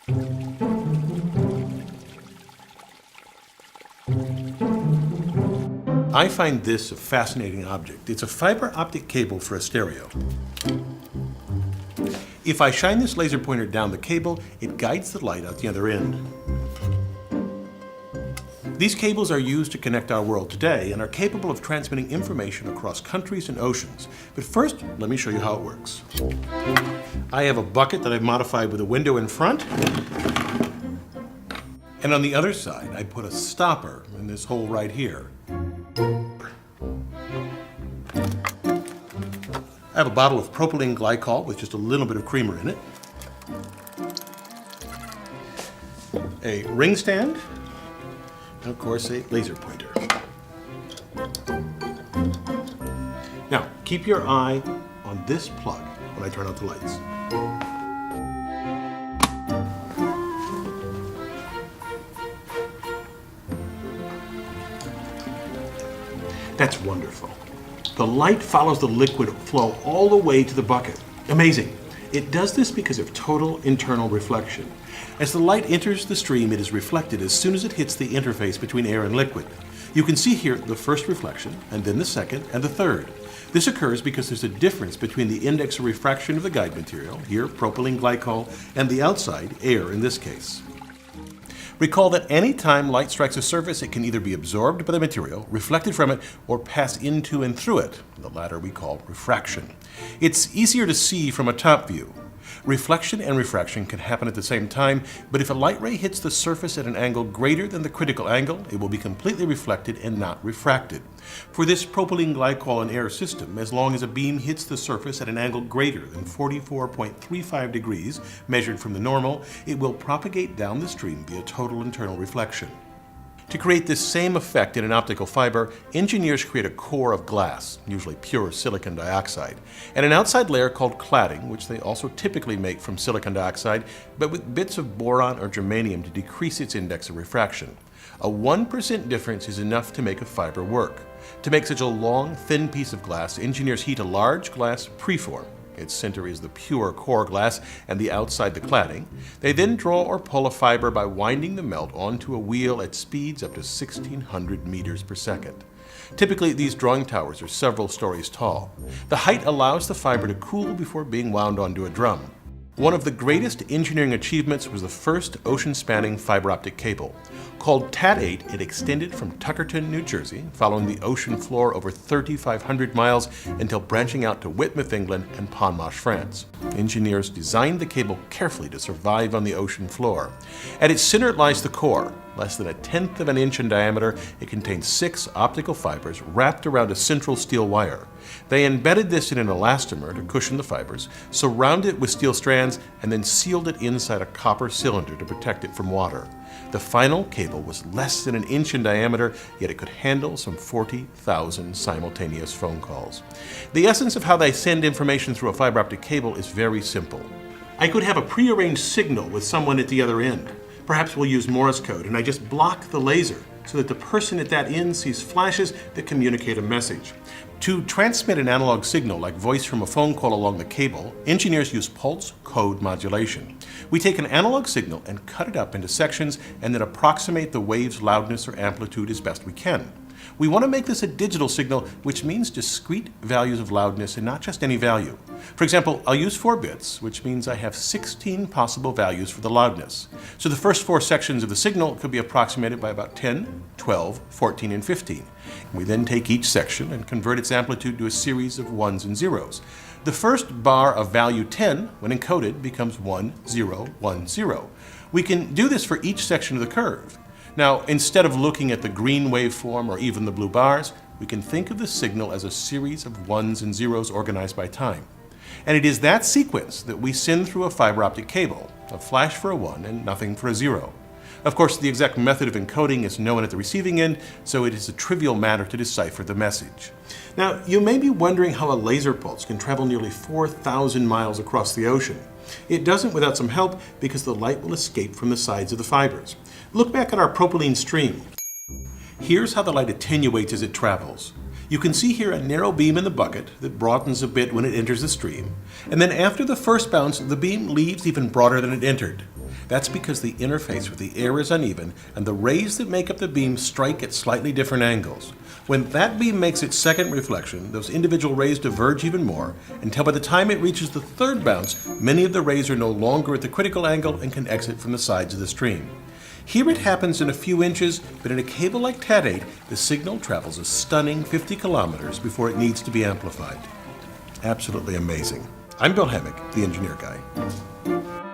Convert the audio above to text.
I find this a fascinating object. It's a fiber optic cable for a stereo. If I shine this laser pointer down the cable, it guides the light out the other end. These cables are used to connect our world today and are capable of transmitting information across countries and oceans. But first, let me show you how it works. I have a bucket that I've modified with a window in front. And on the other side, I put a stopper in this hole right here. I have a bottle of propylene glycol with just a little bit of creamer in it. A ring stand. And of course, a laser pointer. Now, keep your eye on this plug when I turn out the lights. That's wonderful. The light follows the liquid flow all the way to the bucket. Amazing. It does this because of total internal reflection. As the light enters the stream, it is reflected as soon as it hits the interface between air and liquid. You can see here the first reflection, and then the second, and the third. This occurs because there's a difference between the index of refraction of the guide material, here propylene glycol, and the outside, air in this case. Recall that any time light strikes a surface, it can either be absorbed by the material, reflected from it, or pass into and through it. The latter we call refraction. It's easier to see from a top view. Reflection and refraction can happen at the same time, but if a light ray hits the surface at an angle greater than the critical angle, it will be completely reflected and not refracted. For this propylene glycol and air system, as long as a beam hits the surface at an angle greater than 44.35 degrees, measured from the normal, it will propagate down the stream via total internal reflection. To create this same effect in an optical fiber, engineers create a core of glass, usually pure silicon dioxide, and an outside layer called cladding, which they also typically make from silicon dioxide, but with bits of boron or germanium to decrease its index of refraction. A 1% difference is enough to make a fiber work. To make such a long, thin piece of glass, engineers heat a large glass preform. Its center is the pure core glass and the outside the cladding. They then draw or pull a fiber by winding the melt onto a wheel at speeds up to 1,600 meters per second. Typically, these drawing towers are several stories tall. The height allows the fiber to cool before being wound onto a drum. One of the greatest engineering achievements was the first ocean-spanning fiber optic cable. Called TAT-8, it extended from Tuckerton, New Jersey, following the ocean floor over 3,500 miles until branching out to Whitmouth, England, and Ponmarsh, France. Engineers designed the cable carefully to survive on the ocean floor. At its center lies the core. Less than 1/10 of an inch in diameter, it contains 6 optical fibers wrapped around a central steel wire. They embedded this in an elastomer to cushion the fibers, surrounded it with steel strands, and then sealed it inside a copper cylinder to protect it from water. The final cable was less than 1 inch in diameter, yet it could handle some 40,000 simultaneous phone calls. The essence of how they send information through a fiber optic cable is very simple. I could have a prearranged signal with someone at the other end. Perhaps we'll use Morse code, and I just block the laser so that the person at that end sees flashes that communicate a message. To transmit an analog signal like voice from a phone call along the cable, engineers use pulse code modulation. We take an analog signal and cut it up into sections and then approximate the wave's loudness or amplitude as best we can. We want to make this a digital signal, which means discrete values of loudness and not just any value. For example, I'll use 4 bits, which means I have 16 possible values for the loudness. So the first 4 sections of the signal could be approximated by about 10, 12, 14, and 15. We then take each section and convert its amplitude to a series of 1s and 0s. The first bar of value 10, when encoded, becomes 1, 0, 1, 0. We can do this for each section of the curve. Now, instead of looking at the green waveform or even the blue bars, we can think of the signal as a series of 1s and 0s organized by time. And it is that sequence that we send through a fiber optic cable, a flash for a 1 and nothing for a 0. Of course, the exact method of encoding is known at the receiving end, so it is a trivial matter to decipher the message. Now, you may be wondering how a laser pulse can travel nearly 4,000 miles across the ocean. It doesn't without some help because the light will escape from the sides of the fibers. Look back at our propylene stream. Here's how the light attenuates as it travels. You can see here a narrow beam in the bucket that broadens a bit when it enters the stream, and then after the first bounce, the beam leaves even broader than it entered. That's because the interface with the air is uneven and the rays that make up the beam strike at slightly different angles. When that beam makes its second reflection, those individual rays diverge even more until by the time it reaches the third bounce, many of the rays are no longer at the critical angle and can exit from the sides of the stream. Here it happens in a few inches, but in a cable like Cat8, the signal travels a stunning 50 kilometers before it needs to be amplified. Absolutely amazing. I'm Bill Hemmick, the Engineer Guy.